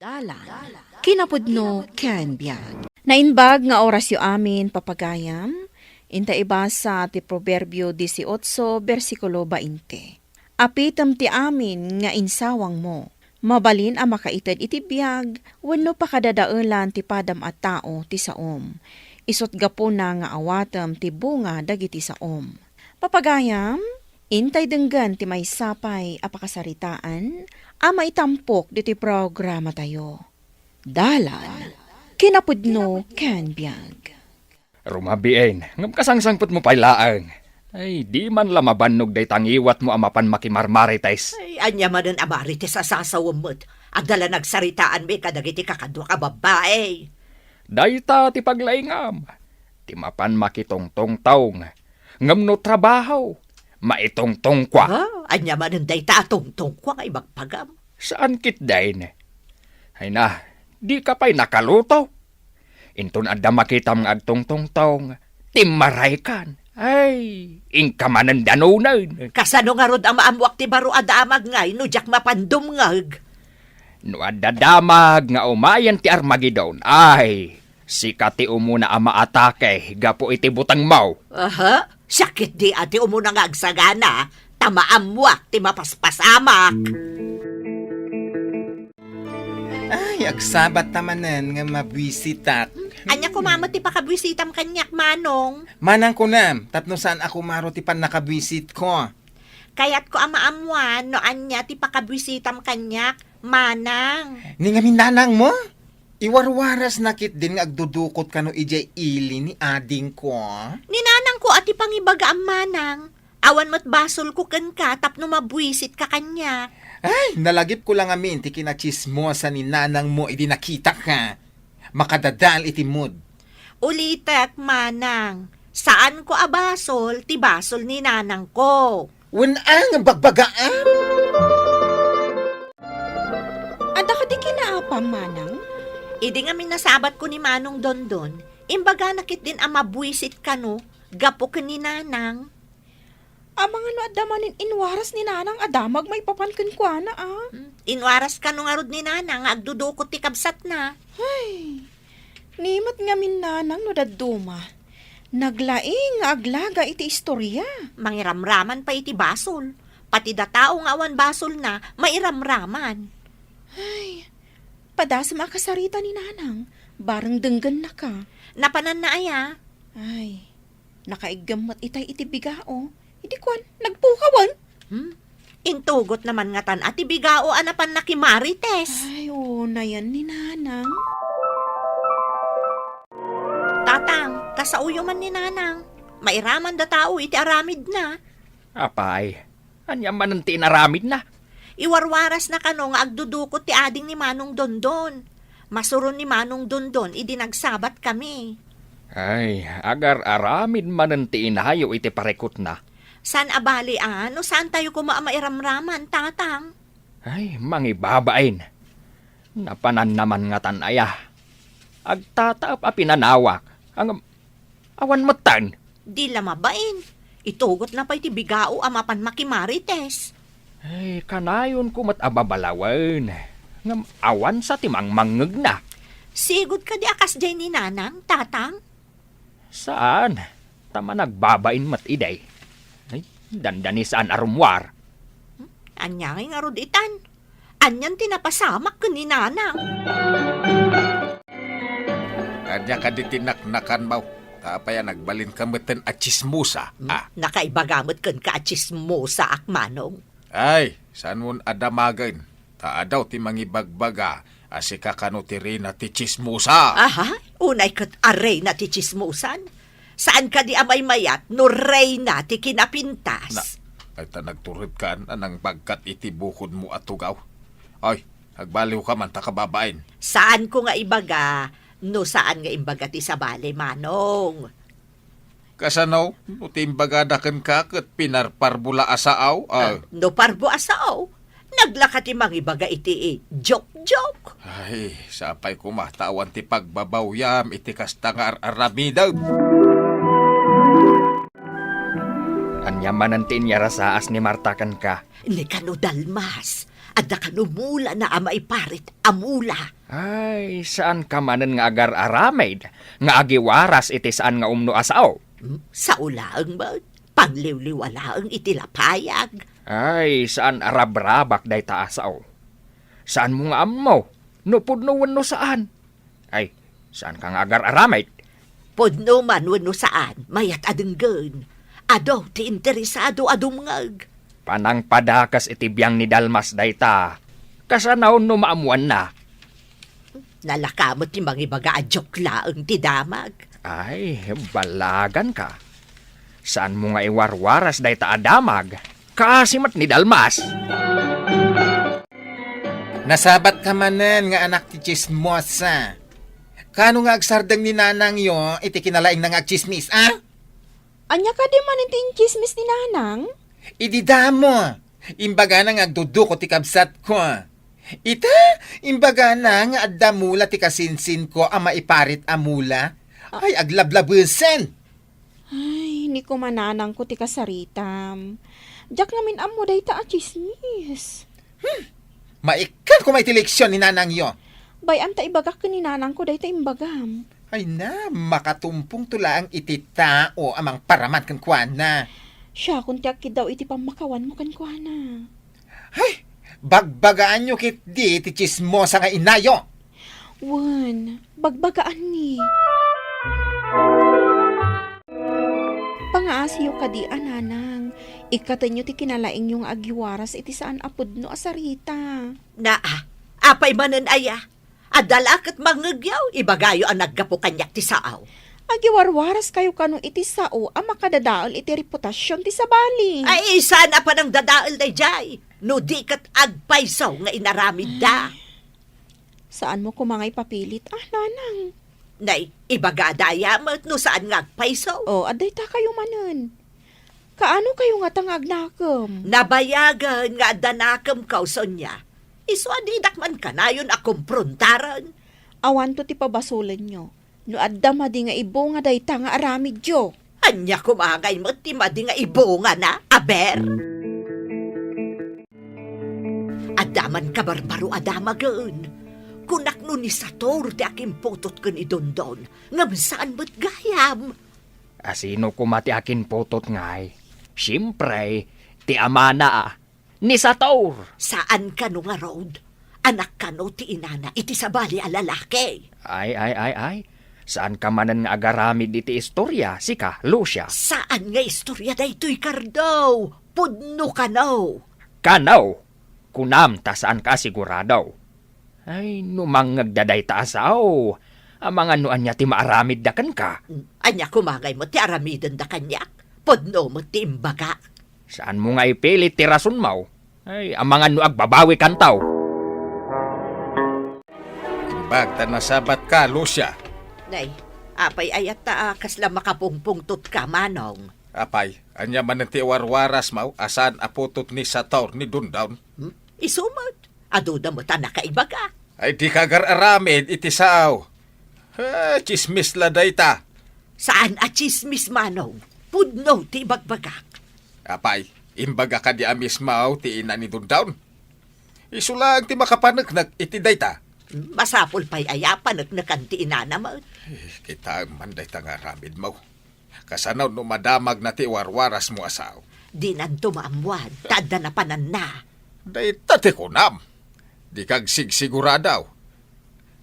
Dalan, kinapudno ken biag. Nainbag nga oras yu amin papagayam, inta ibasa ti Proverbio 18, versikulo 20. Apitam ti amin nga insawang mo, mabalin a makaitad iti biag, wenno pakadadaelan ti padam at tao ti saom. Isot gapo na nga awatam ti bunga dagiti saom. Papagayam, intay denggan ti may sapay apakasaritaan, ama itampok diti programa tayo. Dalan, kinapudno ken biag. Rumabien, ngam kasangsangput mo pailaang. Ay, di man lamabannog day tangiwat mo amapan makimarmarites. Ay, anya man ang amarites sa sasawamot. Ang dala nagsaritaan may kadagiti kakadwa ka babae. Dayta ti paglaingam. Ti mapan makitongtong taong. Ngam no trabaho. Maitongtong kwa. Anya man ang dayta tungtong kwa nga ibagpagam. Saan kit dayn? Ay na, di ka pa'y nakaluto. Intun adda makitam ng agtongtong taong. Timaray kan. Ay, ingka man ang danunan. Kasano nga rod ang maamwak ti baro adamag ngay no jak mapandumngag. No adda damag nga umayan ti Armageddon. Ay, sikati umuna ama atake. Gapo iti butang mau. Aha, sakit di ati umuna nga agsagana. Tamaamwak ti mapaspasamak. Ay, agsabat tamanan nga mabwisitak. Anya kumamo ti pakabwisitam kanyak manong. Manang ko nam, tapno saan ako maro ti pan nakabwisit ko. Kayat ko ang maamuan no anya ti pakabwisitam kanyak manang. Ni nga minanang mo? Iwarwaras nakit din nga agdudukot ka no ijay ili ni ading ko. Ninanang ko ati pangibaga ang manang. Awan mo't basol ko ken ka tapno mabwisit ka kanya. Ay, nalagip ko lang amin ti kinachismosa ni nanang mo idi nakita ka. Makadadal iti mood. Ulitek manang. Saan ko abasol ti basol ni nanang ko. Wen ang bagbagaan. Ada ka di kinaapam manang? Idi nga minasabat ko ni Manong Dondon. Imbaga nakit din ang mabwisit ka no. Gapo ka ni nanang. Amang ano adamanin inwaras ni nanang adamag may papankan kwa na Inwaras ka no nga rod ni nanang. Agdudukot ti kabsat na. Ay, nimat nga min nanang no daduma. Naglaing nga aglaga iti istorya. Mangiramraman pa iti basol. Pati da tao nga awan basol na, mairamraman. Ay, padasam akasarita ni nanang. Barang denggan na ka. Napanan na aya. Ay, nakaigamat itay iti bigao. Idi kwan, nagpukawan. Intugot naman nga tan ati bigao anapan na kimarites. Ay, oo na yan ni nanang. Tatang, kasauyo man ni nanang. Mairaman da tao iti aramid na. Apay, anya man ang tinaramid na. Iwarwaras na kano nga agdudukot ti ading ni Manong Dondon. Masuron ni Manong Dondon, idi nagsabat kami. Ay, agar aramid man ang tiinahayo iti parekot na. San abali ano? Saan tayo mairamraman, tatang? Ay, mangibabain. Napanan naman nga tanaya. Agtataap a pinanawak. Ang awan matan. Di lamabain. Itugot na pa iti bigao amapan makimarites. Ay, kanayon ko ababalawan. Ngam awan sa timang mangeg na. Sigod ka di akas dyan ni nanang, tatang? Saan? Tama nagbabain mat iday. Ay, dandani saan arumwar. Anyangay nga rod itan. Anyan tinapasamak ka ni nanang. Kanya ka di tinaknakan mo. Tapaya nagbalin ka meten at chismusa. Nakaibagamot kan ka at chismosa akmanong. Ay, saan mo adamagin? Taadaw ti mangibagbaga. Asika ka no ti Rina ti chismusa. Aha, unay kat aray na ti chismosan. Saan ka di amay mayat no rey na ti kinapintas? Ay ta nagturid ka anang bagkat iti bukod mo at tugaw. Ay, nagbaliw ka man takababain. Saan ko nga ibaga? No saan nga imbaga ti sabali, manong? Kasanaw, utimbaga daken ka kat pinarparbula asaaw. No parbo asao. Naglaka ti mangibaga iti joke-joke. Ay, sapay kumatawan ti pagbabawyam iti kasta nga aramidaw. Anya man ang tinyara saas ni Martakan ka. Ni kano dalmas. Adda kanumula na amay parit amula. Ay, saan ka manen nga agar aramid? Nga agiwaras iti saan nga umno asaw? Sa ulaang ba? Pangliwliwalaang itilapayag. Ay, saan arabrabak day ta asaw? Saan mo nga ammo? Nupudno wano saan? Ay, saan ka nga agar aramid? Podno man wano saan, mayat adenggen. Ado, ti interesado adumngag. Panang padakas iti biyang ni Dalmas day ta. Kasanaw no maamuan na. Nalakamot ti mangibaga adyok laang ti damag. Ay, balagan ka. Saan mo nga iwarwaras day ta adamag? Kasimat ni Dalmas. Nasabat ka manen nga anak ti chismosa. Kano nga agsardang ni nanang yo, iti kinalaing nga agchismis, ah? Anya ka di man iti chismis ni nanang? Idida mo. Imbaga na nga agduduko ti kabsat ko. Ita, imbaga na nga adda mula ti kasinsin ko ang maiparit amula. Ay, aglablabusen. Ay, ni ko mananang ko ti kasaritam. Diyak namin amo day ta a chismis. Maikan ko may tileksyon ni nanang yo. Bay, anta ibagak ka ni nanang ko day ta imbagam. Ay na, makatumpong tula ang iti tao amang paraman kan kuana. Siya, kung tiyak daw iti pamakawan mo kan kuana. Ay, bagbagaan nyo kit di ti chismosa nga inayo. Wan, bagbagaan ni. Pangaasiyo ka di ananang. Ikatan nyo ti kinalaing yung agiwaras iti saan apod no asarita. Apay manen aya. Adalakit mangagyaw, ibagayo ang naggapo kanyak ti saaw. Agiwarwaras kayo kano iti sao ang makadadaol iti reputasyon ti sabali. Ay, sana pa ng dadaal day jay. No di kat agpaysaw nga inaramid da. Saan mo kumangay papilit? Nanang. Nay, ibaga dayamat no saan nga agpaysaw. O, aday ta kayo manen. Kaano kayo nga tangagnakam? Nabayagan nga danakam kauson niya. Iswadidak man kanayon akumprontaran. Awan to ti pabasulan nyo. No adda madi nga ibo nga day ta nga aramid jo. Anya kumangay mo ti madi nga ibunga na, aber. Adaman ka barbaro adamagan. Kunak no ni Sator ti aking putot kan idondon. Ngam saan mo't gayam? Asino kumati akin potot ngay? Siyempre, ti amana ni Sator. Saan ka no nga road? Anak ka no ti inana iti sabali a lalaki. Ay. Saan ka manan nga agaramid iti istorya, sika, Lucia? Saan nga istorya daytoy kardaw? Pudno ka no. Kanaw, kunam ta saan ka siguradaw. Ay, numangagdaday ta asaw. Ang mga nuan niya ti maaramid dakan ka. Anya kumangay mo ti aramiden da kanyak. Pudno mo ti imbaga. Saan mo nga ipilit ti rason mo? Ay, ang mga nuag babawi kantaw. Bagta nasabat ka, Lucia. Nay, apay ayat ta kasla makapungpungtot ka manong. Apay, anya man ti warwaras mau, asan aputot ni Sator ni Dundown. Isumot. Aduda mo ta nakaibaga. Ay di kagar aramid iti sao. Chismis la dayta. Saan a chismis manong? Pudno ti bagbagak. Apay, imbaga ka di amis mau ti ina ni Dundown. Isulang ti makapanagnak iti dayta. Masapol pa'y ayapan at nakanti inana mo. Kita man dayta nga aramid mau. Kasanaw no madamag na ti warwaras mo asaw. Di nan tumaamwan, tada na panan na. Dayta ti kunam. Di kag sigsiguradaw.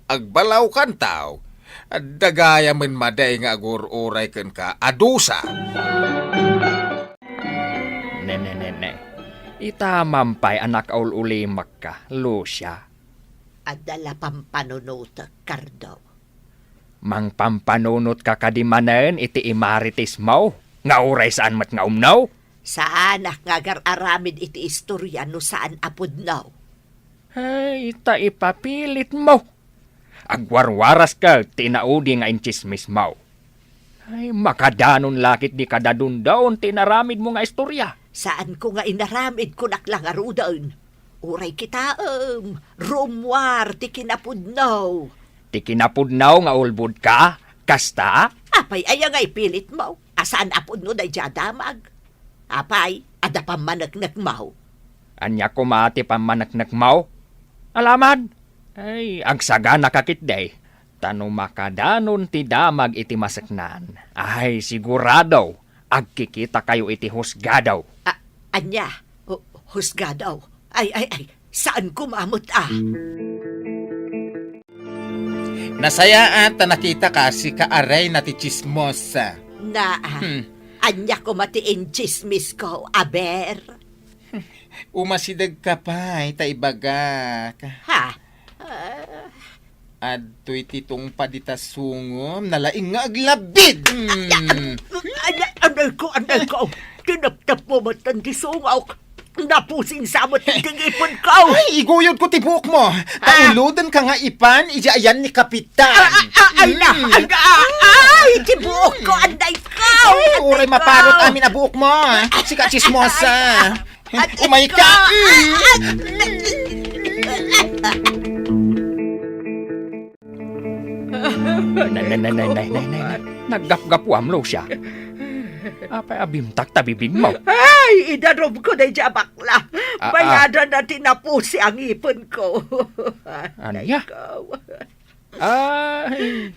Agbalaw kan tao. At dagaya man maday nga agur-uray ken ka adusa. Ne. Itamampay anak aul-ulimak ka, Lucia. At dala pampanunot, Cardo. Mang pampanunot ka kadimanen iti imaritis mo. Nga uray saan mat nga umnaw? Saan ngagar aramid iti istorya no saan apod now? Ay, ita ipapilit mo. Agwarwaras ka, tinaudi nga inchismis mo. Ay, makadanon lakit di kadadundaon, tinaramid mo nga istorya. Saan ko nga inaramid ko naklang arudan? Uray kita, rumwar, ti kinapudnaw. Ti kinapudnaw nga ulbud ka, kasta? Apay, aya nga ipilit mo. Asaan apod no day damag? Apay, ada pamanagnak mo. Anya kumati pamanaknak mau. Alaman, ay, ang saga nakakit day. Tano makadanon ti damag iti masaknan. Ay, sigurado, agkikita kayo iti husgadaw. Anya, husga daw. Ay, saan kumamot Nasayaan ta nakita ka si kaaray na ti chismosa. Anya ko matiin chismis ko, aber. Umasidag ka pa, ta ibaga. Ha? Adto iti tong paditasungom, nalaing nga aglabid. Anay ko. Tinaptap mo matan ti sungaw. Napusing samot ng ipon ko. Ay, iguyod ko ti buhok mo. Pauludan ka nga ipan, ayan ni Kapitan. Ay, ti buhok ko, anday ko. Ay, uray maparot amin na buhok mo. Sika chismosa. Umay ka. Naggapgapuam lo siya. Apay abimtak tabibig mo. Ay, idarob ko na dyan bakla. Bayadan na tinapusi ang ipon ko. Anya? Ay,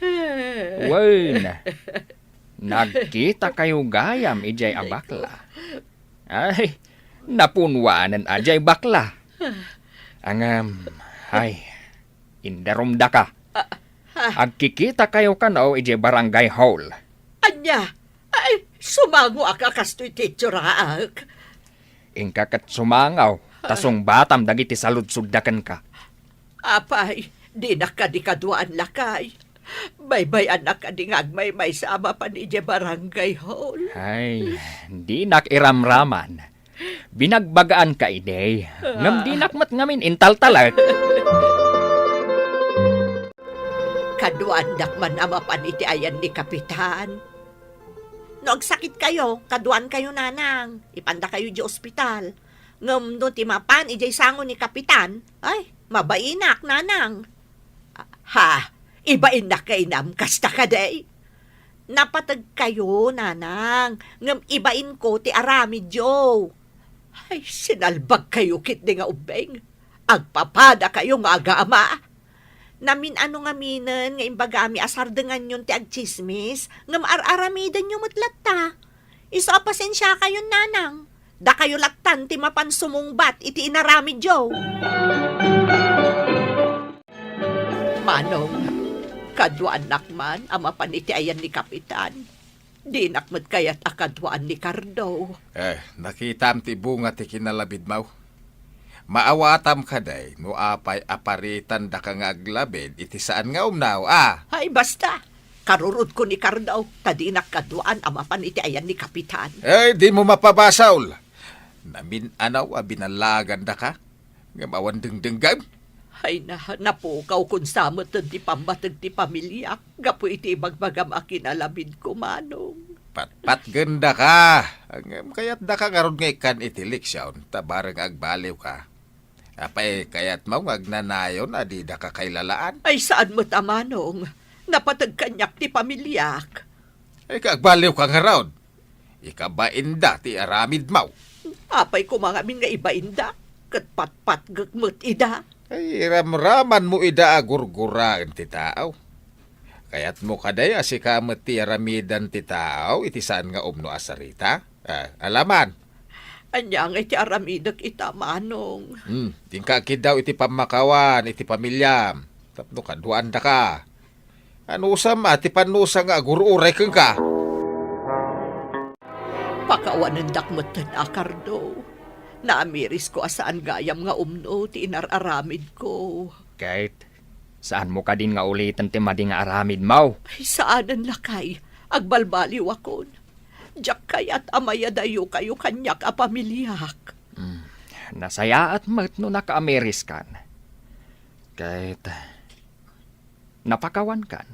wen. Nagkita kayo gayam ijay abakla. Ay, napunwaanan ajay bakla. Ay, indarumda ka. Agkikita kayo kanaw ijay barangay hall. Anya, ay, sumango akastoy titsuraak. Ingkakat sumangaw, tasong batam dagiti saludsugdakan ka. Apay, di nakadikaduan lakay. Baybay anak kadingag may sama pa ni barangay hall. Ay, di nakiramraman. Binagbagaan ka idey. Ngam di nakmat ngamin intaltalag. Kaduan dakman ama paniti ayan ni Kapitan. No, sakit kayo, kaduan kayo nanang. Ipanda kayo di ospital. Ngam no timapan, ijay sango ni Kapitan. Ay, mabainak nanang. Ha, ibain na kay nam, kasta ka day. Napatag kayo, nanang. Ngam ibain ko ti arami Joe. Ay, sinalbag kayo kit di nga ubeng. Agpapada kayo nga agama. Namin ano nga minan, nga imbagami asar dengan yun ti agchismis, nga maar-aramidan yung matlata. Iso pasensya kayo nanang. Da kayo latan ti mapan sumungbat iti inarami Joe. Manong, kadwaan nakman, ama paniti ayan ni Kapitan. Di nakmat kayat akadwaan ni Cardo. Nakitam ti bunga ti kinalabid mau. Maawatam ka day, no apay aparitan da ka nga aglabid, iti saan nga umnaw, Ay, basta. Karurod ko ni Cardo, tadi nakadwaan, ama paniti ayan ni Kapitan. Di mo mapabasaw. Namin anaw, binalagan da ka. Ngamawan dengdenggam. Ay napukaw kung samot ti pambatag ti pamilya. Gapo iti magbagam akinalabid ko, Manong. Pat ganda ka. Kaya't da ka ngaron nga ikan iti leksyon, tabarang agbaliw ka. Apay kaya't mo agnanayon, adi da ka kailalaan. Ay saan mo Manong? Napatag kanyak ti pamilyak. Ay kaagbaliw ka nga raon. Ikabainda ti aramid mau. Apay ko mga min nga ibainda. Kat pat gagmut ida. Ay ramraman mo ida agurguraan ti tao. Kaya't mo kaday asikamat ti aramidan ti tao, iti saan nga umno asarita. Alaman. Anyang iti aramidak ita, Manong. Tingkakid daw iti pamakawan, iti pamilyam. Tapno kaduan da ka. Anusam ati panusa nga agururay kang ka. Pakawanan dakmat na Cardo. Naamiris ko asaan gayam nga umno ti inararamid ko. Kahit saan mo ka din nga ulitan ti madi nga aramid mau. Ay saanan lakay, agbalbaliw akon. Diyak kaya't amaya dayo kayo kanyak a pamilyak. Nasaya at mat no naka-Ameris kan. Kahit napakawan kan.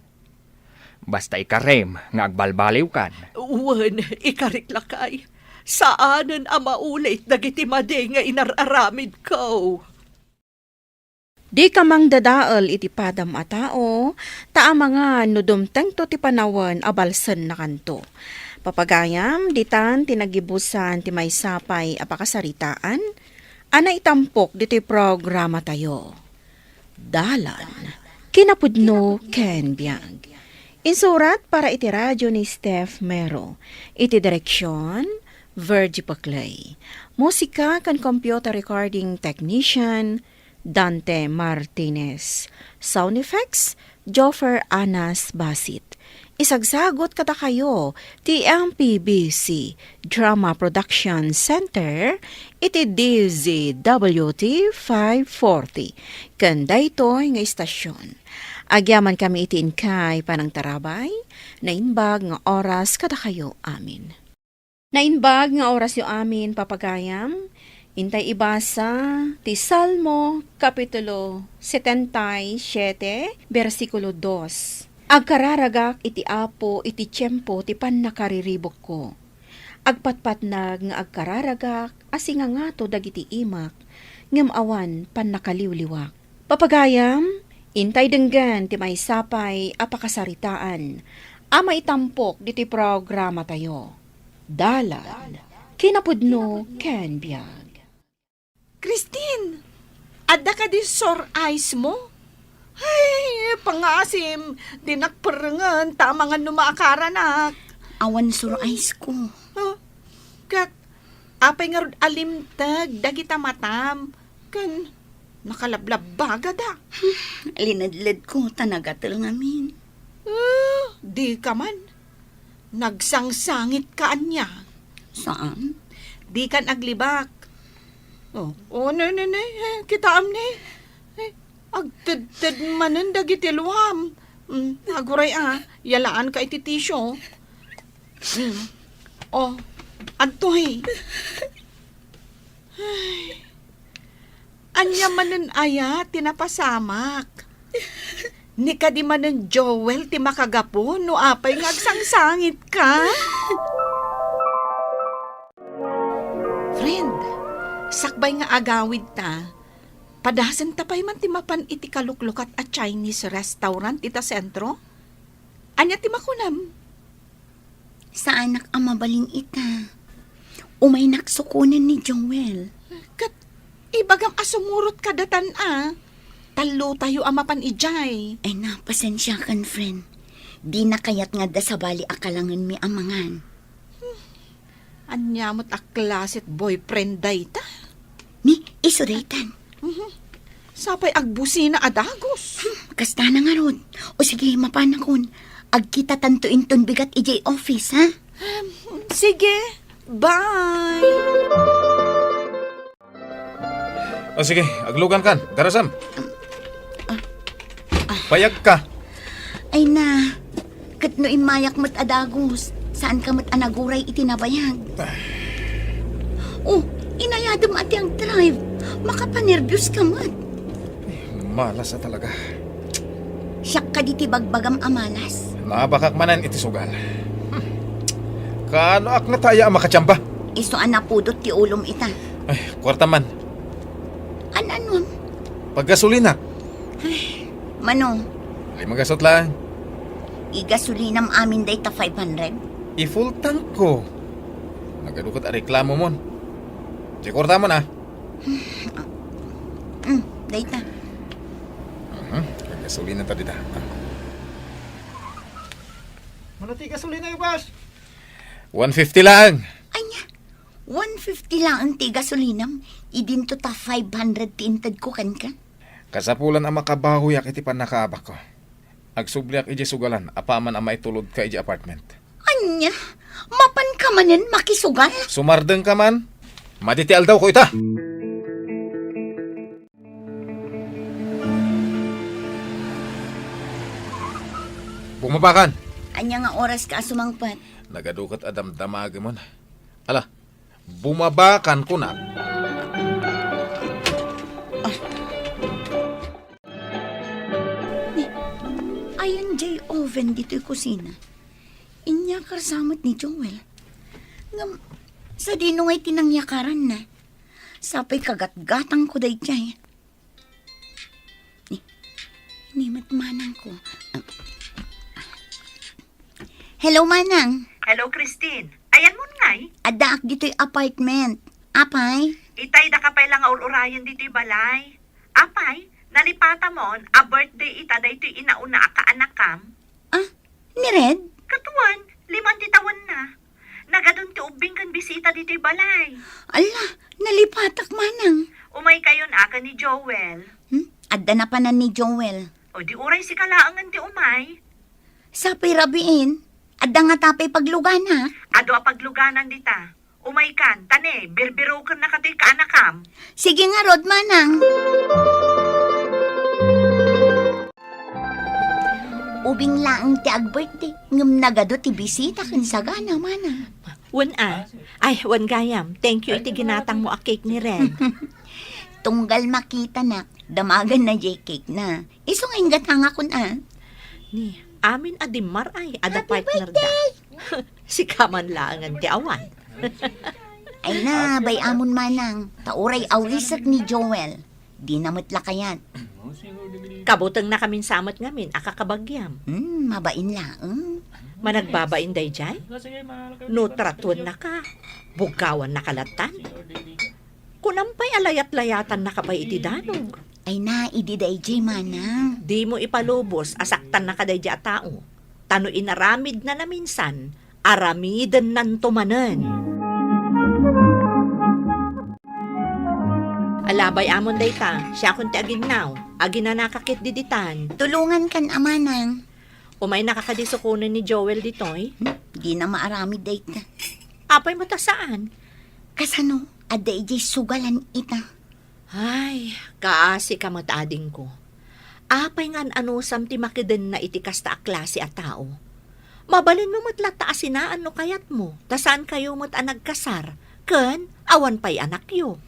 Basta ikarem nga agbalbaliw kan. Uwan, ikarik lakay. Saanan a maulit dagiti madi nga inararamid ko. Di ka mang dadaal iti padam a tao, taa mga nudumteng to ti panawan abalsan na kanto. Papagayam, ditan tinagibusan ti may sapay apakasaritaan, Ana itampok dito'y programa tayo. Dalan. Kinapudno Ken Biag. Insurat para iti radyo ni Steph Mero. Iti direksyon, Virgie Paclay. Musika kan computer recording technician, Dante Martinez. Sound effects, Joffer Anas Basit. Isagsagot kata kayo, TMPBC Drama Production Center, iti DZWT 540. Kanda ito nga istasyon. Agyaman kami iti inkay panang tarabay, nainbag nga oras kada kayo amin. Nainbag nga oras yo amin papagayam, intay ibasa ti Salmo Kapitulo 77, versikulo 2. Agkararagak iti apo iti tiyempo ti pannakariribok ko. Agpatpatnag nga agkararagak asinga nga to dagiti imak, ngem awan pannakaliwliwak. Papagayam, intay denggan ti maysapay apakasaritaan, ama itampok diti programa tayo. Dalan, kinapudno Ken Biag. Christine, adda ka di sore eyes mo? Ay, pangasim, dinakparangan, tamangan numaakaranak. Awan sur eyes ko. Huh? Kat, apay nga rod alimtag, dagita matam. Kan, nakalablab baga da. Linadlad ko, tanagatal ngamin. Di ka man. Nagsangsangit ka anya. Saan? Di kan aglibak. Oh, ne, kita am ne. Agtad manan dagiti luwam. Aguray yalaan ka iti tisyo. Oh, adtoy. Anya manan aya tinapasamak. Ni ka di manan Joel ti makagapo no apay ngagsangsangit ka. Friend, sakbay nga agawid ta. Padasan tapay man ti mapan iti kaluklukat at Chinese restaurant ita sentro. Anya ti makunam? Sa anak ang mabaling ita. Umay naksukunan ni Joel. Kat, ibagang asumurot ka datan Talo tayo amapan ijay. Ay na, pasensya kan, friend. Di na kayat nga da sa bali akalangan mi amangan. Anya mo't aklasit boyfriend day ta. Ni, isuratan. Sapay agbusi na adagos. Kasta na nga rod. O sige, mapanakon. Agkita tantuin ton bigat ijay office, ha? Sige, bye! O sige, aglugan kan. Darasam. Payag ka. Ay na, kat no imayak mat adagos. Saan ka mat anaguray itinabayag? Oh, inayadam ati ang drive. Makapanervyos ka mat. Malas na talaga. Siyak ka diti bagbagam amalas. Nabakak manan iti sugal. Kaano ak na tayo ang makatsamba? Iso anapudot ti ulom ita. Ay, kwarta man. Ano? Paggasolina. Mano, 5 gasot lang. igasulinam amin day ta 500. I-full tank ko. Nagadukot ang reklamo mo. Di kwarta mo na. Day ta. Paggasolina ta dita. Manati gasolina yung boss. 150 lang. Anya, 150 lang ang tigasulinam. Idinto ta 500 tintad ko kan ka. Kasapulan ang makabahuyak iti panakaabak ko. Agsubliak iji sugalan, apaman ang maitulod ka iji apartment. Anya, mapan ka manen makisugal. Sumardeng ka man, maditial daw ko ita. Bumabakan. Anya nga oras ka sumangpat. Nagadukot adam damagi mo na. Ala, bumabakan ko na. Ayan jay oven dito'y kusina. Inya karsamot ni Joel. Ngam, sa dino ngay tinangyakaran na. Sapay kagat-gatang ko day jay. Ni matmanang ko. Hello, Manang. Hello, Christine. Ayan mo ngay. Adaak dito'y apartment. Apay? Itay da kapay lang urayan dito'y balay. Apay, nalipata mon, a birthday ita da ito'y inauna ka anakam. Ah, ni Red? Katuan, 5 tawan na. Nagadun ti ubing kan bisita dito'y balay. Ala, nalipatak manang. Umay kayon aka ni Joel. Adda na pa na ni Joel. O di uray si kalaangan ti umay. Sapay rabiin. Adda nga tapay paglugan ha. Ado a pagluganan dita. Umay kan, tane, birbiro kan na kato'y kaanakam. Sige nga, Rod, manang. Ubing laang ti ag-birthday. Ngam nagado ti bisita kan sagana, manang. Ay, wan gayam. Thank you iti ginatang mo a cake ni Red. Tunggal makita na. Damagan na jay cake na. Iso nga yung gatanga kun Ni, amin adimar ay, ada partner da. Si kaman laangan ti awan. Ay na, bay amon manang. Tauray awisak ni Joel. Di namot lakayan. Kabutang na kamin samat ngamin, akakabagyam. Mabain laang. Managbabain day jay? No tratuan na ka. Bugawan na kalatan. Kunampay alayat-layatan na kapay iti danog. Ay na, ididay jay manang. Di mo ipalubos, asaktan na kaday a tao. Tano inaramid na minsan, aramidan nan tumanan. Alabay amon day ta, siya kun ti aginaw, agina nakakit diditan. Tulungan kan amanang. Umay nakakadisukunan ni Joel ditoy. Di na maaramid day ta. Apay matasaan. Kasano, aday jay sugalan ita. Ay, kaasi ka matading ko. Apay ngan anusam ti makiden na itikas ta a klase a tao. Mabalin mo matlata asinaan no kayat mo, tasaan kayo mo't anagkasar, ken awan pa'y anak yo.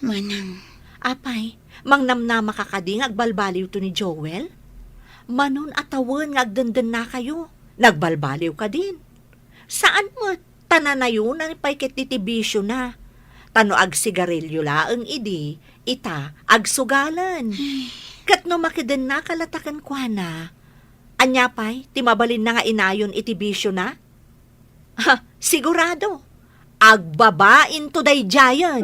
Manang, Apay, mangnam na makakading agbalbaliw to ni Joel? Manon atawon nga agdandan na kayo, nagbalbaliw ka din. Saan mo tananayon ang paikit titibisyo na? Tano ag sigarilyo laeng idi, ita ag sugalan. Kat no makiden na kalatakan kwa na, anya pa'y timabalin na nga inayon itibisyo na? Ha, sigurado, agbabain to day jayan.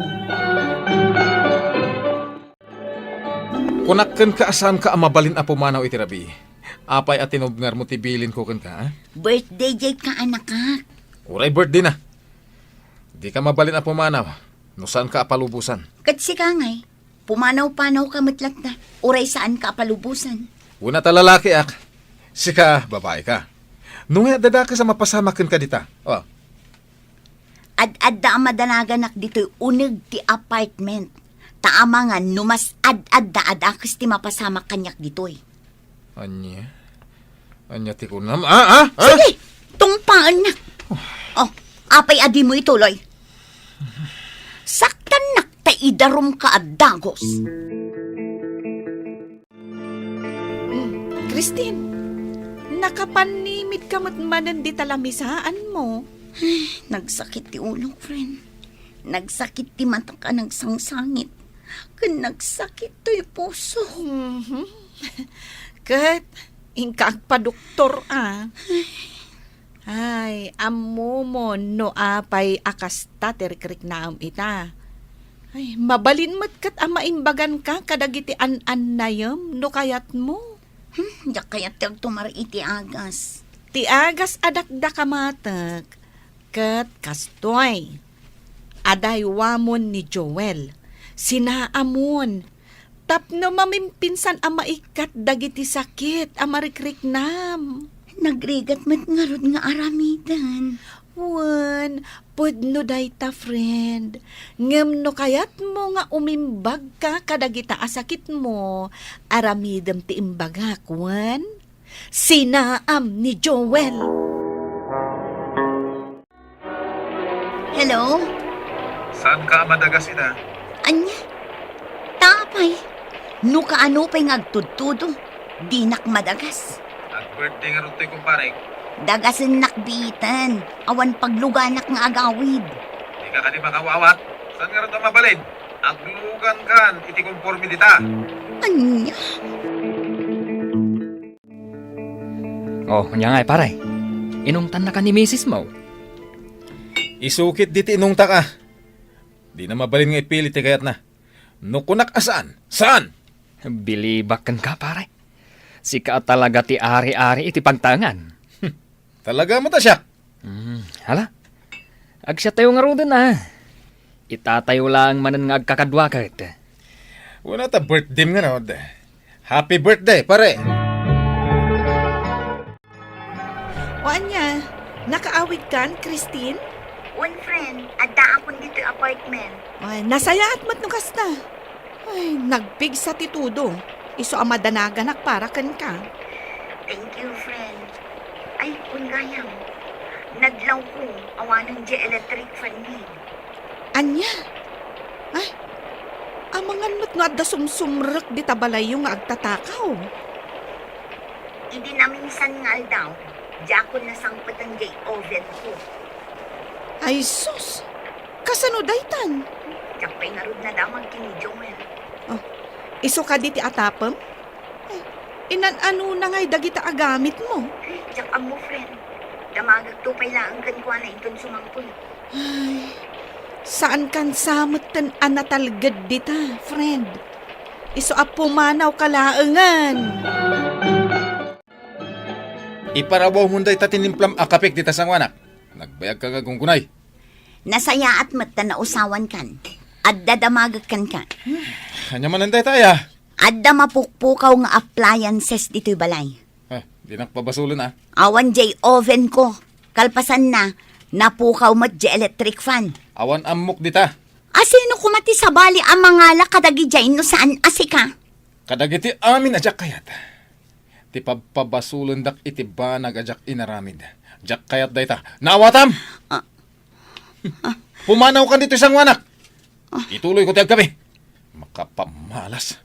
Kunakkan ka asam ka amabalin a pumanaw iti rabi. Apay at tinubngar mo tibilin ko kan ka, ha? birthday jay ka anak ka. Uray birthday na. Di ka mabalin a pumanaw. No saan ka apalubusan? Katsi ka ngay, pumanaw-panaw ka matlat na. Uray saan ka palubusan. Una ta lalaki ak. Sika, babae ka. Nung nga dada ka sa mapasamakan ka dita. Oh, Ad-ad da madanagan ak dito'y unig ti apartment. Taama nga numas ad-ad da adakas ti mapasama kanyak dito'y. anya. Anya ti kunam. Ah! Sige, tungpaan na. Oh, apay adi mo ituloy. Saktan nak ta idarom ka ad-dagos. Christine, nakapanimid ka matmanan di talamisaan mo. Nagsakit ti ulo, friend. Nagsakit ti mata ka nagsangsangit. Kan nagsakit to'y puso. Kat, ingkag pa doktor Ay, amo mo no apay akas taterkrik naam ita. Ay, mabalin mat kat amaimbagan ka kadagiti an-an nayam no kayat mo. Yak kaya tiyag tumar iti agas. Ti agas adakda kamatak. Kat kastoy. Aday wamon ni Joel. Sinaamon. Tapno mamimpinsan ama ikat dagiti sakit amarikrik nam. Nagrigat mat ngarod nga aramidan. Wan, pudno dayta friend. Ngem no kayat mo nga umimbag ka kadagita asakit mo. Aramidem ti imbagak, wan. Sinaam ni Joel. Hello? Saan ka madagas ina? Anya? Tapay. No kaano pa'y ngagtudtudo. Di nak madagas. Nag-birthday nga rin to'y kumparing. Dagasin nakbitan. Awan pagluganak nga agawid. Di ka kani makawawat. Saan nga rin ito mabalin? Aglugan kan, iti konformi dita. Anya? Oh, nya nga paray. Inungtan na ka ni misis mo. isukit diti inong ta ka. Di na mabalin nga ipilit kayat na. Nukunak asaan? Saan? Bilibakan ka, pare. Sika talaga ti ari-ari iti pagtangan. Talaga mo ta siya. Hala, agsya tayo nga rodan Itatayo lang manan nga agkakadwa kahit. Wala ta birthday nga na. Happy birthday, pare. O anya, nakaawig kan, Christine? One friend, adda akong dito apartment. Ay, nasaya at matnukas na. Ay, nagpig sa titudo. Iso amadanagan para kan ka. Thank you, friend. Ay, kungayang. Nadlaw ko, awanan di electric fan ni. Anya? Ay, amangan mo't nga adda sumsumrek di tabalay yung agtatakaw. Idi na minsan nga daw, di ako nasangpat ang gay oven ko. Ay, sus! Kasano daytan? Tsapay nga rod na damag kini Joel. Iso ka di ti atapem? Ay, inan-ano na nga'y dagita agamit mo. Tsak mo, friend. Damagag to pala ang gankwa na iton sumangpon. Ay, saan kan samot tan anatalgad dita, friend? Iso apumanaw kalaangan. Iparabaw munday ta tinimplam akapik dita sang wanak. Nagbayag ka nga gunggunay. Nasaya at mata na usawan kan. Adda damagag kan ka. Kanya mananday taya. Adda mapukpukaw nga appliances dito'y balay. Di nakpabasulo na. Awan jay oven ko. Kalpasan na, napukaw mat jay electric fan. Awan amok dita. Asino kumati sa bali ang mga lakadagi jay no saan asika? Kadagiti amin ajak kayat. Ti pabpabasulon dak iti banag ajak inaramid. Jak kayat dayta. Nawatam! Pumanaw ka dito isang wanak. Ituloy ko tiyag kami. Makapamalas.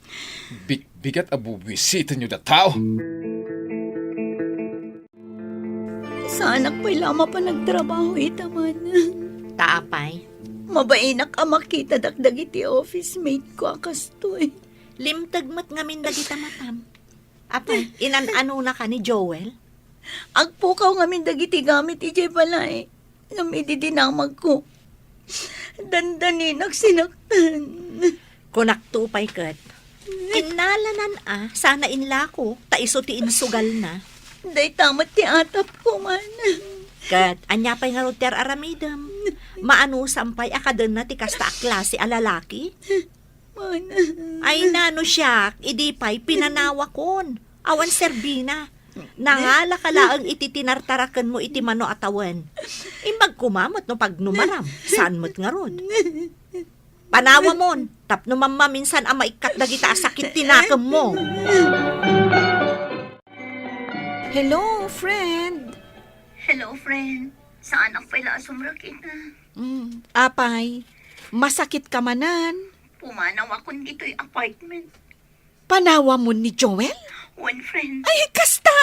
Bigat abuwisita nyo da tao. Sa anak pa'y lama pa nagtrabaho itaman. Taapay. Mabainak ang makita dakdag iti office mate ko akastoy. Limtagmat ngamin dagita matam. Apay, inan-ano na ka ni Joel? Agpukaw ngamin dagiti gamit iti balay. Ngamiti dinamag ko. Dandanin nagsinaktan. Kunaktupay kat. Inalanan sana inlako, taiso ti insugal na. Day tamat ti atap ko man. Kat, anya pa'y nga roter aramidam. Maano sampay akadan na ti kasta a klase a lalaki? Man. Ay nano siya, idi pa'y pinanawakon. Awan serbina. Nangala ka laang iti tinartarakan mo iti mano atawan. Imbag kumamot no pag numaram. Saan mo't nga rod? Panawa mon, tapno mamma minsan ang maikat dagita sakit tinakam mo. Hello, friend. Hello, friend. Saan ang pala asumra kita? Apay, masakit ka manan. Pumanaw akong dito'y apartment. Panawa mo ni Joel? One friend. Ay, kasta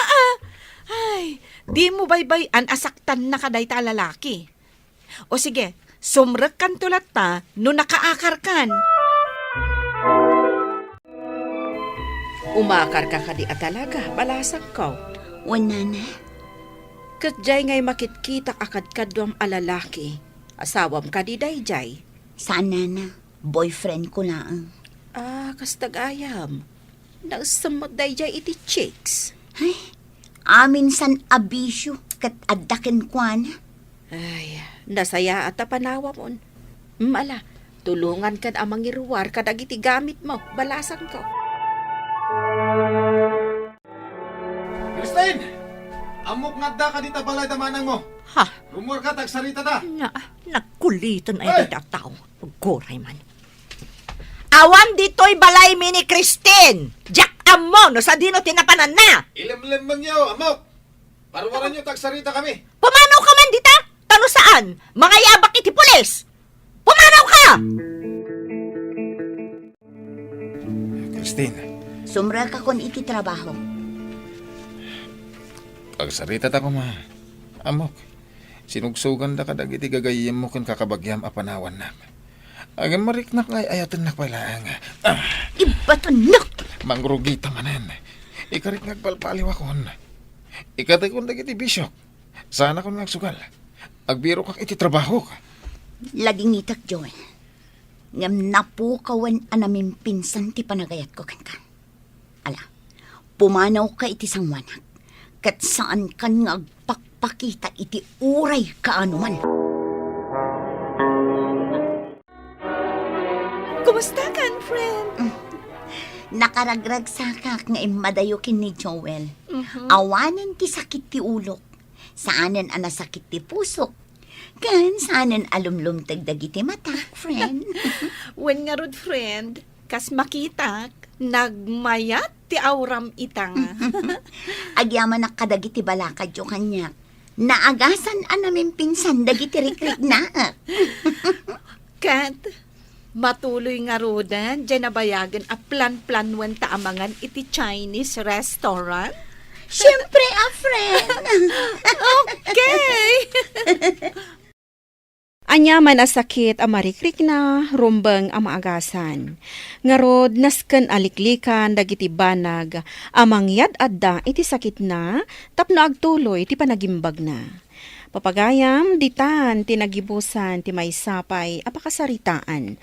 Ay, di mo baybay asaktan na kaday ta lalaki. O sige, sumrek kan tulat ta no nakaakar kan. Umakar ka kadi talaga, balasak ka. One nana. Katjay ngay makitkita akad kadwam alalaki. Asawam kadi dayjay. Saan nana? Boyfriend ko lang. Kastag ayam. Nagsamot dayjay iti chicks. Ay, amin san abisyo kat addaken kwan. Ay, nasaya at panawa mo. Mala, tulungan kan amang iruwar kadag iti gamit mo. Balasan ko. Christine! Amok nadda ka dita balay damanang mo. Ha? Rumor ka tagsarita ta. Nagkulitan ay Ay! dita tao. Pagkuray man. Awan dito'y balay mi ni Christine! Jack amo no sa dino tinapanan na! Ilimlim man yaw, amok. Parwaran nyo tagsarita kami. Pumanaw ka man dita? Tano saan? Mga yabak iti pulis! Pumanaw ka! Christine, Sumra ka kon iti trabaho. tagsarita ta ko ma. Amok, sinugsugan da kadag iti gagayim mo kung kakabagyam apanawan na. Agam mariknak ngay ayatan na pala nga. Iba to nak! Mangrugita manan. Ikarit ngagpalpaliw akon. Ikatay kong dagiti bisyok. Sana kong nagsugal. Agbiro kak iti trabaho ka. Laging itak, Joel. Ngam napukawan anamin pinsan ti panagayat ko kan. Ala, pumanaw ka iti sangwanak. Kat saan kan nga agpakpakita iti uray kaanuman. Kumusta kan, friend? Nakaragrag sakak nga imadayukin ni Joel. Awanan ti sakit ti ulok. Saanan anasakit ti pusok. Kan saanan alumlum tagdagiti mata, friend. When nga rod, friend, kas makita, nagmayat ti auram itang. Agyaman na kadagiti balakad yo kanya. Naagasan anamin pinsan dagiti rikrik na. Kat, matuloy nga rodan, dyan nabayagan a plan-planwan taamangan iti Chinese restaurant. Siyempre, friend. Okay! Anyaman a sakit a marikrik na, rumbang a maagasan. Ngarod, nasken aliklikan, dagiti banag, amangyad adda iti sakit na, tapno agtuloy ti panagimbag na. Papagayam, ditan, tinagibusan, ti may sapay, apakasaritaan.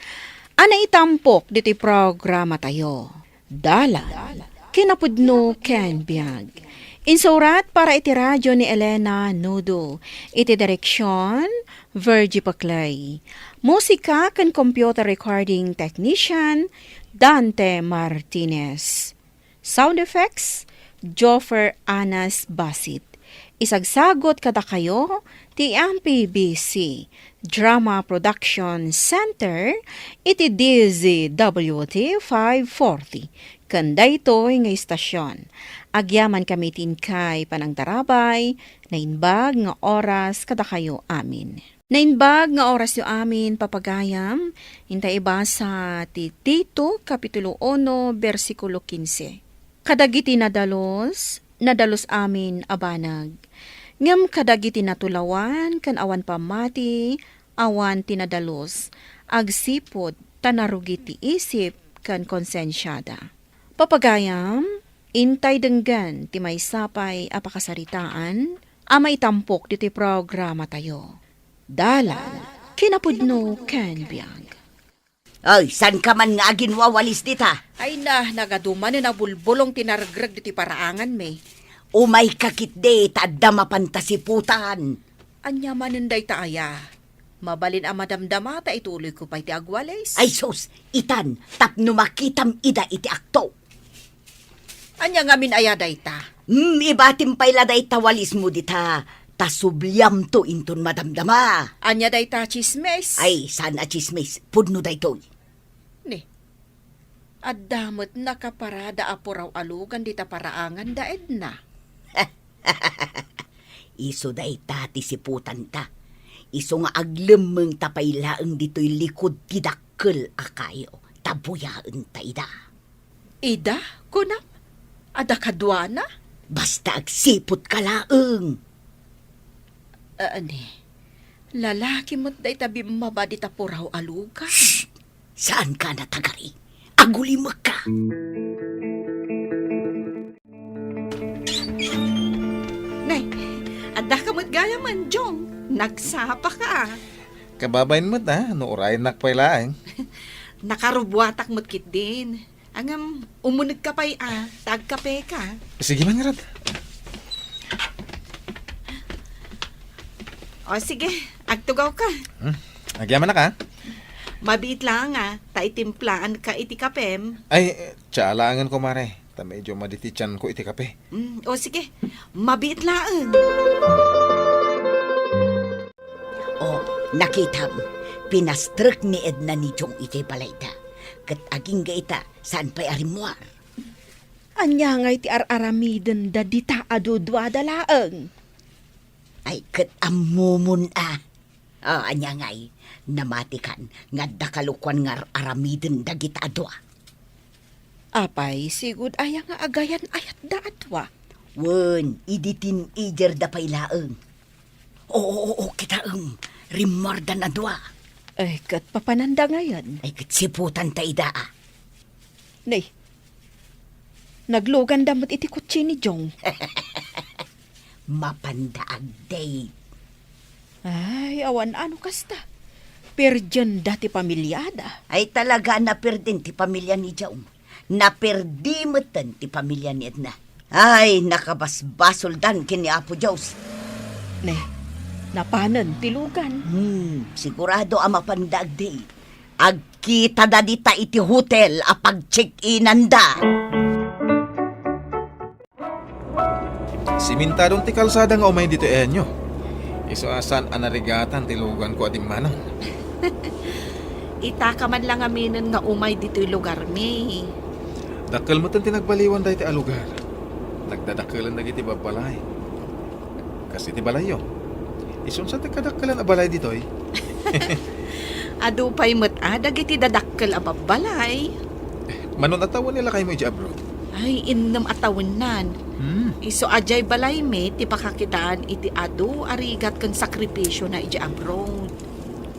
Ana itampok, diti programa tayo. Dalan, kinapudno ken biag. Insurat para iti radyo ni Elena Nudo. Iti direksyon, Virgie Paclay. Musika ken computer recording technician, Dante Martinez. Sound effects, Joffer Anas Basit. Isagsagot kada kayo, ti MPBC Drama Production Center, iti DZWT 540. Kanda ito'y nga istasyon. Agyaman kami tinkay panangdarabay, nainbag nga oras kada kayo amin. Nainbag nga oras yo amin papagayam, hintay ibasa ti Tito, Kapitulo 1, versikulo 15. Kadagiti nadalos amin abanag. Ngam kadagiti natulawan, kan awan pamati, awan tinadalos, agsipod, tanarugiti isip, kan konsensyada. Papagayam, intay denggan ti may sapay apakasaritaan, amay tampok diti programa tayo. Dalan, kinapudno ken biag. Ay, san ka man nga aginwawalis dita? Ay na, nagaduman na bulbulong tinargrag diti paraangan me. Umay kakit de, tadda mapantasiputan. Anya manenday taaya. Mabalin ang madamdama ta ituloy ko pa iti agwales. Ay sus, itan, tapno makitam ida iti akto. Anya ngamin ayaday ta. Ibatim pay laday tawalis mo dita. Tasubliam to inton madamdama. Anya day ta chismes. Ay, sana chismis, pudno day toy. Ni. Addamot nakaparada apuraw alugan dita paraangan daed na. Iso day tati siputan ta. Iso nga aglemeng tapaylaeng dito'y likod tidakkel akayo. Tabuyaan ta ida. Ida, kunam? Ada kadwana? Basta agsipot ka laeng. Ani, lalaki mo't day tabi mabadi tapuraw alugan. Saan ka natagari? Agulimag ka. Nay, ada ka mo't gaya man, Jong. Nagsapa ka. Kababayin mo ta, no orayin nakpay laeng. Nakarubwatak mo't kit din. Angam, umunag ka pa'y tagkape ka. Sige man nga rad. O sige, agtugaw ka. Agyaman na ka. Mabiit lang taitimplaan ka iti kapem. Ay, tsalangan ko mare. Ta medyo maditichan ko iti kape. O sige, mabiit lang. O, nakitam, pinastrek ni Edna ni Jong iti palayta. Kat aging gaita, saan pa'y arimwar? Anya nga iti ar-aramiden da dita adudwa dalaeng. Ay, kat amumun anya ngay, namatikan, nga dakalukwan nga aramiden dagita adwa. Apay, sigud aya nga agayan ayat da adwa. Wen, iditin ider da pailaeng. Oo, kitaeng, rimardan adwa. Ay, kat papananda ngayon. Ay, kat siputan ta ida Nay, naglugan damot iti kutsi ni Jong. Mapandaag date. Ay, awan ano kasta. Perdian dati pamilyada. Ay talaga naperdin ti pamilya ni Jaum. Naperdimutan ti pamilya ni Edna. Ay, nakabasbasol dan kini Apo Diyos. Ne, napanan tilugan. Sigurado ang mapandag di. Agkita da dita iti hotel apag check-inan da. Simintadong ti kalsada nga umay dito enyo. Iso asan anarigatan tilugan ko adim manong. Itaka man lang aminin nga umay dito'y lugar mi. Dakkel mo tan tinagbaliwan dahi ti alugar. Nagdadakkelan na iti babalay. Kasi ti balayo. Ison sa ti kadakkelan a balay ditoy. Adu pa'y matadag iti dadakkel a babalay. Manon atawan nila kayo mo iti abroad. Ay, innam atawanan. Iso ajay balay mi, ti pakakitaan iti adu arigat kan sakripisyo na iti abroad.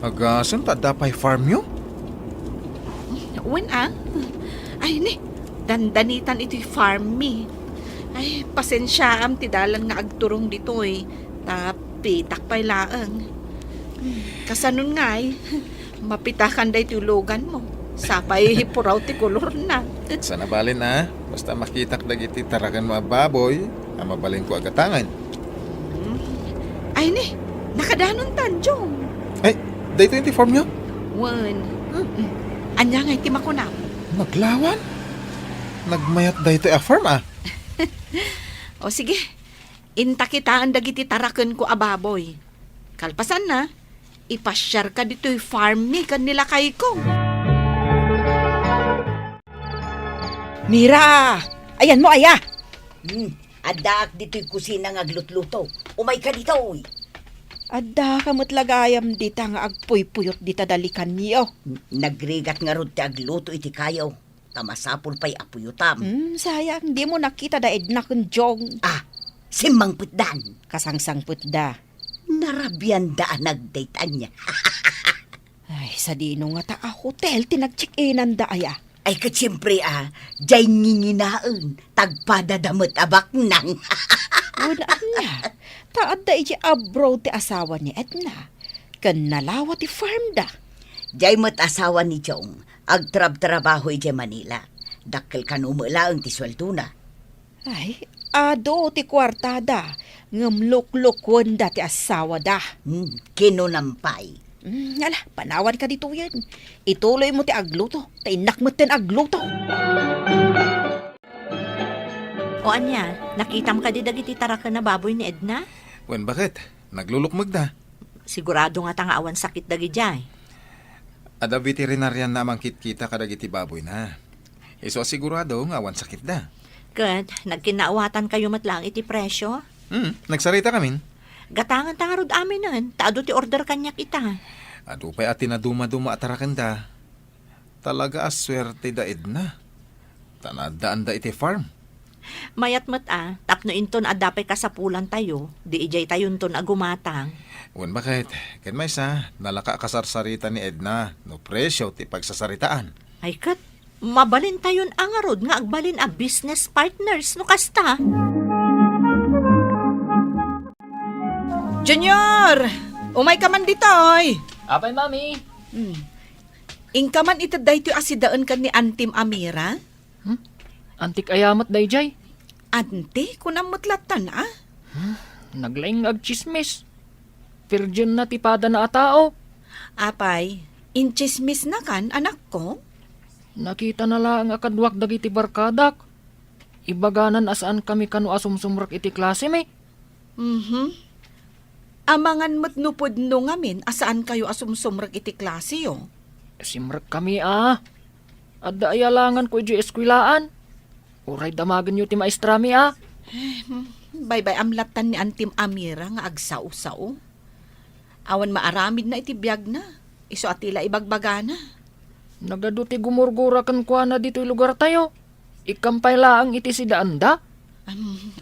Agasan ta dapay farm nyo? Wen Ay, ni, dandanitan iti farm mi. Ay, pasensya am ti dalan nga agturong ditoy. Tapi, takpay laang. Kasanon nga'y, mapitakan da iti ulogan mo. Sapay hipuraw ti kulor na. Sana balin na. Basta makitak dagiti taragan mga baboy, ang mabalin ko agatangan. Ay, ni, nakadanon tanjong. Ay, dito yung farm nyo? Wen, anya nga'y ti makunam. Naglawan? Nagmayat dito a farm O sige, inta kita ang dagiti taraken ko ababoy. Kalpasan na, ipasyar ka dito'y farm mi kanila kay ko. Mira! Ayan mo, aya! Adaak dito'y kusina nga glutluto. Umay ka dito, uy. Adda kamot lagayam dita nga agpuy-puyot dita dalikan niyo. Nagrigat nga rod ti agluto iti kayaw. Tamasapul pa'y apuyutam. Sayang, di mo nakita da Edna kun jong. Simang putdan. Kasangsangput da. Narabyan da nagdatean niya. Ay, sa dino nga ta hotel, tinag-check-inan da aya. Ay katsiyempre jay nginginaan. Tagpadadamot abak nang. Una niya, taad da iti abroad ti asawa ni Edna. Kan nalawa ti farm da. Jay mo't asawa ni Chong. Agtrab-trabaho iti Manila. Dakkel kanumula ang ti sweldo na. Ay, ado ti kwartada. Ngamlok-lokwon da ti asawa da. Kinunampay. Ala, panawan ka dito yan. Ituloy mo ti agluto. Tainak mo tin agluto. O anya, nakitam ka di dagiti taraken na baboy ni Edna? Wen, bakit? Naglulukmag da. Sigurado nga tanga awan sakit dagi jay. Ada veterinarian na mangkit-kita kadagiti baboy na. Iso sigurado nga awan sakit da. Kat, nagkinaawatan kayo matlang iti presyo? Nagsarita kamin. Gatangan tangarod amin nun. Taado ti order kanya kita. Adu pa'y atin na duma-duma atarakan da. Talaga aswerte da Edna. Tanadaan da iti farm. Mayat tapno inton adapay kasapulan tayo. Di ijay tayon ton agumatang. Wen, bakit? Ken may sa nalaka kasarsarita ni Edna. No presyo ti pagsasaritaan. Ay kat, mabalin tayon angarod nga agbalin a business partners no kasta. Junior! Umay ka man ditoy! Apay, mami. Ingka man itaday ti asidaan kan ni Antim Amira? Antik ayamat dayjay. Ante, kunamutlatan Naglaing agchismis. Virgin na tipada na atao. Apay, inchismis na kan, anak ko? Nakita na lang akadwak dagiti barkadak. Ibaganan asaan kami kanu asumsumrak iti klase me. Amangan mo't nupod no ngamin, asaan kayo asumsumrag iti klase yo? Simrak kami Adda ayalangan ko iti eskwilaan. Uray damagan nyo ti maestrami Bye-bye amlatan ni Antim Amira nga agsaw-saw. Awan maaramid na iti biyag na. Iso atila ibagbagana. Nagado ti gumurgura kan kuha na dito lugar tayo. Ikampay laang iti si daanda.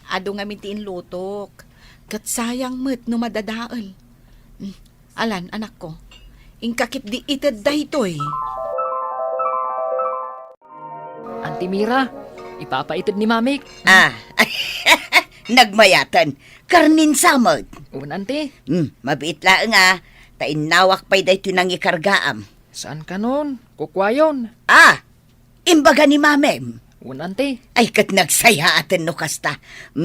Ado nga mitiin lutok. Kat sayang mo't no madadaal. Alan, anak ko. Ingkakit di itad dahitoy. Auntie Mira, ipapaitid ni Mamik. Nagmayatan. Karnin samot. Un, auntie. Mabait lang Tainawak pa'y dayto nang ikargaam. Saan ka nun? Kukwayon. Ah! Imbaga ni mamem. Unante. Ay kat nagsaya atin no kasta.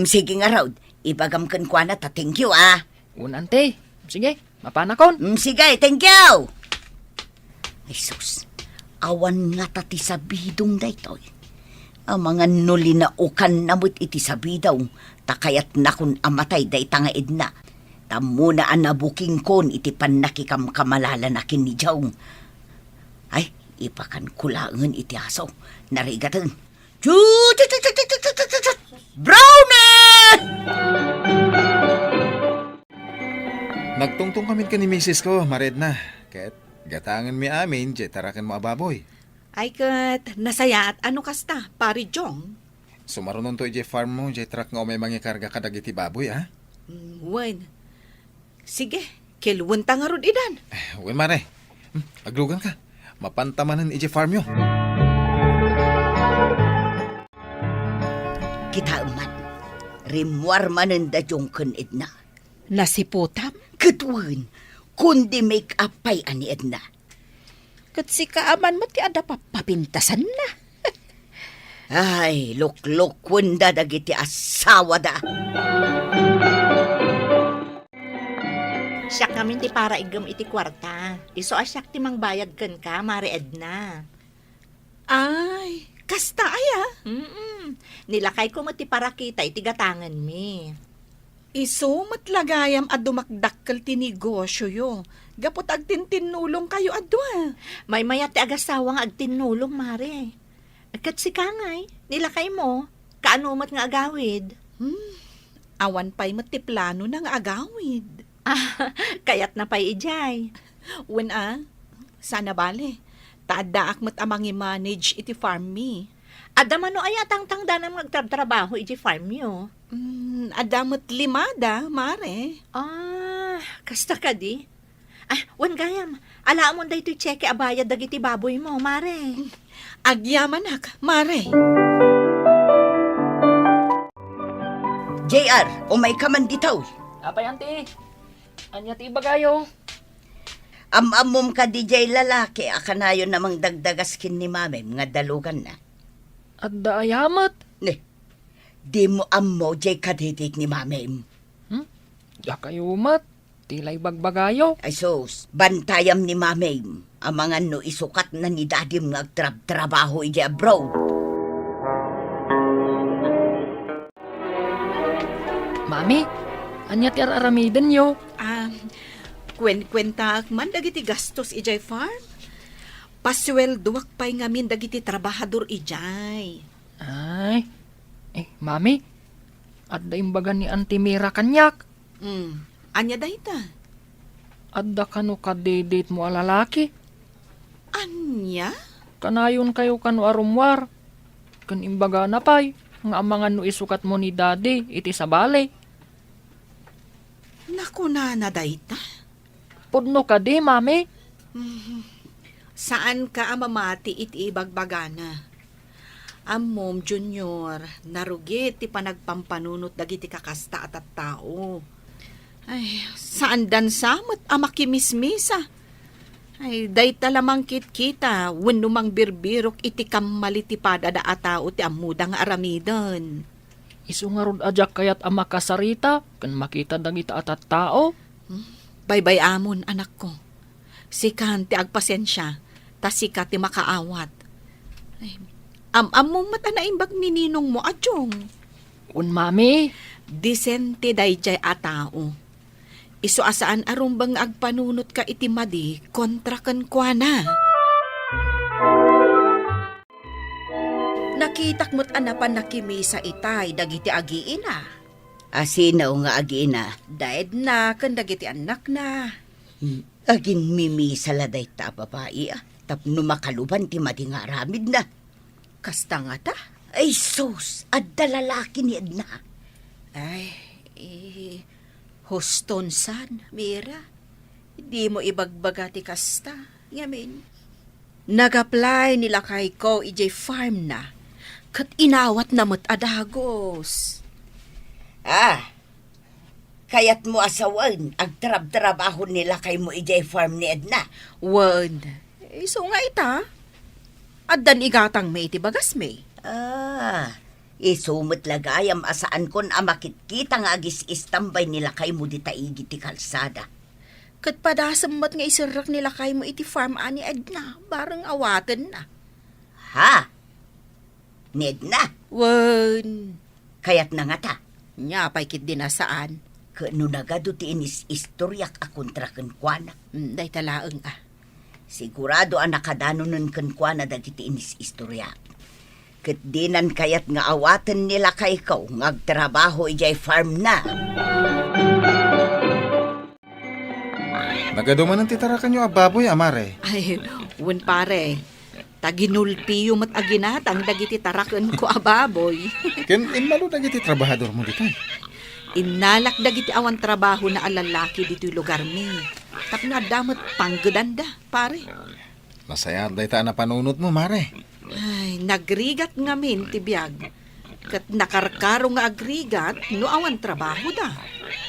Sige nga raw, ibagam kan kwa na ta thank you ah. Unante. Sige, mapanakon. Sige, thank you. Ay sus, awan nga tati sabidong daytoy. Ang mga nuli na ukan namut iti sabidaw, takayat na kun amatay day tanga edna. Tamuna ang nabuking kon iti panakikam kamalala na kinijaw. Ay, ipakan kulangan iti aso. Narigatan. Brownie! Nagtungtong kami ka ni misis ko, mared na. Ket, gatangan mi amin, jay tarakan mo ababoy. Ay kat, nasaya at ano kasta, pari Jong? Sumarunon to jay farm mo, jay truck nga o may mangikarga kadag iti baboy, ha? Wen. Sige, kilwunta nga rod idan. Uy, mare. Aglugan ka. Mapantamanan iti farm yo. Kita man, rimwar manen da jong kun edna. Nasiputam? Katwan, kundi make up pa'y ani edna. Kat si kaaman mo ti ada papapintasan na. Ay, lukluk wanda dagiti asawa da. Siya kami ti para igam iti kwarta. Iso asyak ti mangbayad kan ka, Mari Edna. Ay, kasta aya. Nilakay ko mo ti para kita iti gatangan mi. Iso matlagayam at dumakdakkel ti negosyo yo. Gapot agtintinulong kayo adwa. May maya ti agasawa nga agtinulong, Mari. Kat si Kangay, nilakay mo, kaanumat nga agawid. Awan pa'y matiplano ng agawid. Kayat na pa'y ijay. Wen sana bale. Taadaak mat amang i-manage iti farm mi. Adamano ay atang na magtrabaho iti farm yo. Adamot limada, mare. Kasta ka di? Wan gayam, alaamon da ito'y cheque abayad dagiti baboy mo, Mare. Agyamanak, mare. JR, umay ka man ditaw. Apay, ante. Anya ti bagayo. Amamom ka DJ lalaki, akanayon namang dagdagaskin ni mamem nga dalugan na. Adda ayamat. Ne, di mo ammo jay kadidik ni mamem. Da kayo mat. Tilay bagbagayo. Ay sus, bantayam ni mamem. Ang mga no isukat na ni dadim nga trabaho iti abroad. Mami, anya ti aramiden yo. Kwenta man dagiti gastos ijay farm. Paswelduak pa'y ngamin dagiti trabahador ijay. Ay, mami, adda imbaga ni Auntie Mira kanyak. Anya dayta? Adda kano kadedate mo alalaki. Anya? Kanayon kayo kano arumwar. Kan imbaga na pay, nga amangan no isukat mo ni daddy, iti sa bale. Naku na dayta? Pudno ka di, mami. Saan ka amamati iti ibagbagana? Amom, Junior, narugit ti panagpampanunot dagiti kakasta at tao. Ay, saan dan samot amakimismisa? Ay, dayta lamang kita, wenno mang birbirok iti kamalitipada da atao ti amuda nga aramidon. Isu nga rod ajak kayat ama kasarita, kan makita dagita atat tao. Baybay amon, anak ko. Sikan ti agpasensya, tasika ti makaawat. Ay, among mata na imbag ni ninong mo, adyong. Un mami, Disente dayjay atao. Isu asaan arumbang agpanunot ka iti madi kontra ken kuana. Nakitak mo't anapan nakimisa itay dagiti agiina. Asinaw nga agina. Daed na kan dagiti anak na. Agin mimi sa laday ta babae tapno makaluban ti madi nga aramid na. Kasta nga ta. Ay sus, adda lalaki ni Edna. Ay, huston san, Mira. Di mo ibagbaga ti kasta. Yamin. Nag-apply nila kay ko ijay farm na. Kat inawat na mo't adagos. Kayat mo asawan, ag trabaho nila kay mo ijay farm ni Edna. Wan. Iso nga ita. Addan igatang may iti bagas may. Isumot lagayam asaan kon amakitkita nga agis istambay nila kay mo di taigi ti kalsada. Kat padasamot nga isirak nila kay mo iti farm ani Edna. Barang awatan na. Ha? Ni Edna? Wan. Kayat na nga ta. Nya pay kit din saan. Kano nagado ti inis istoryak a kontra kenkwana. Day talaang Sigurado ang nakadanon kenkwana dagiti inis istoryak. Ket dinan kayat nga awaten nila kay ikaw ngagtrabaho ijay farm na. Nagaduman ang titarakan nyo ababoy, amare. Ay, wen pare. Taginulpi yung aginatang dagiti taraken ko ababoy. Ken inmalo na giti trabahador mo dito. Inalak dagiti awan trabaho na alalaki dito lugar mi. Tapno adamot panggedanda, pare. Masaya day ta na panunot mo, mare. Ay, nagrigat ngamin ti biyag. Kat nakarkaro nga agrigat, no awan trabaho da.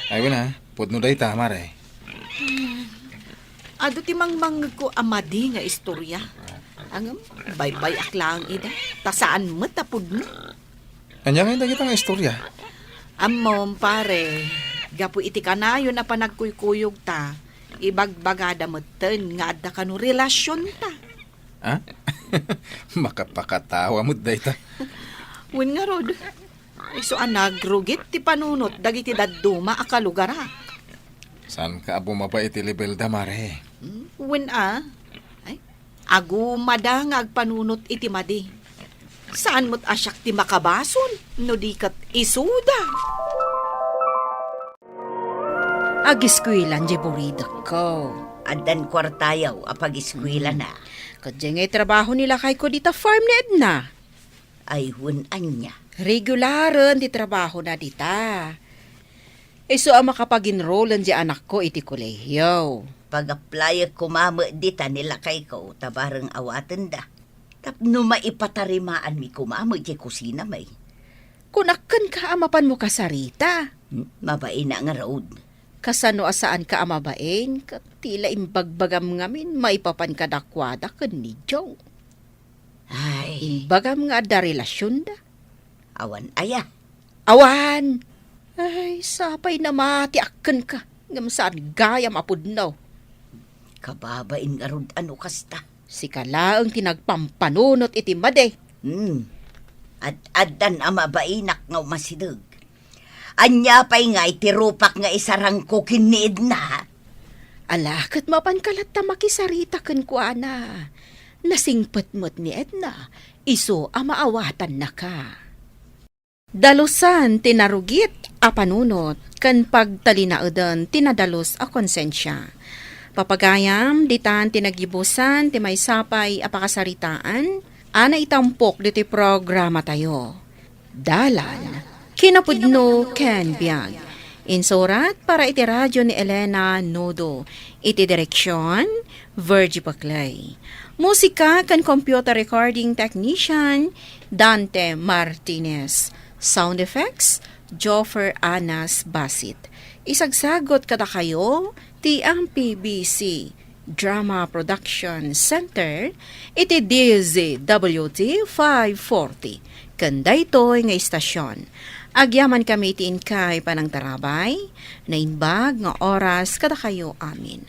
Ay wala, pudno day ta, mare. Ado ti mangmang ko amadi nga istorya. Ang baybay aklang ida. Tasaan mo tapod no? Anya nga dagita nga istorya. Amom pare, gapu iti kanayo na panagkuykuyog ta. Ibagbagada mo ten nga adda kanu relasyon ta. Ha? Makapakatawa mo day ta. Wen nga rod. Iso nagrugit ti panunot dagiti dadduma akalugara. San ka abo mabait ti level da, mare? Wen ay, agumada nga agpanunot iti madi. Saan mo't asyak ti makabason, no di kat isuda. agiskwilan di burida ko. Addan kwartayaw apag eskwela na. Kadya nga'y trabaho nila kay ko dita farm ni Edna. Ay hunan niya. Regularan di trabaho na dita. Iso ang makapag-enrollan di anak ko iti kolehiyo. Pag-apply kumama dita nila kay ko, tabarang awaten da. Tapno maipatarimaan mi kumama di kusina may. Kunakan ka amapan mo kasarita. Mabain na nga road. Kasano asaan ka amabain, tila imbagbagam ngamin maipapan kadakwada kan ni Joe. Ay, Imbagam nga da relasyon da. awan aya. Awan! Ay, sapay na mati akken ka. Ngam saan gayam apudnaw. Kababain nga rod ano kasta. Si kalaang tinagpampanunot iti made. At addan amabainak nga umasidog. Anya pa'y nga itirupak nga isarang ko kiniid na. Alakat mapan kalat ta makisarita ken kuana. Nasingpet mo't ni Edna, iso amaawatan na ka. Dalusan tinarugit a panunot, kan pagtalinaedan tinadalos a konsensya. Papagayam, ditan tinagibusan, ti may sapay a pakasaritaan, ana itampok diti programa tayo. Dalan, kinapudno ken biag. Insurat para iti radyo ni Elena Nodo. Iti direksyon, Virgie Paclay. Musika kan computer recording technician, Dante Martinez. Sound effects, Joffer Anas Basit. Isagsagot kada kayo, ti ang PBC Drama Production Center, iti DZWT 540. Kanda ito'y nga istasyon. Agyaman kami itiin kay panang tarabay, na inbag nga oras kada kayo amin.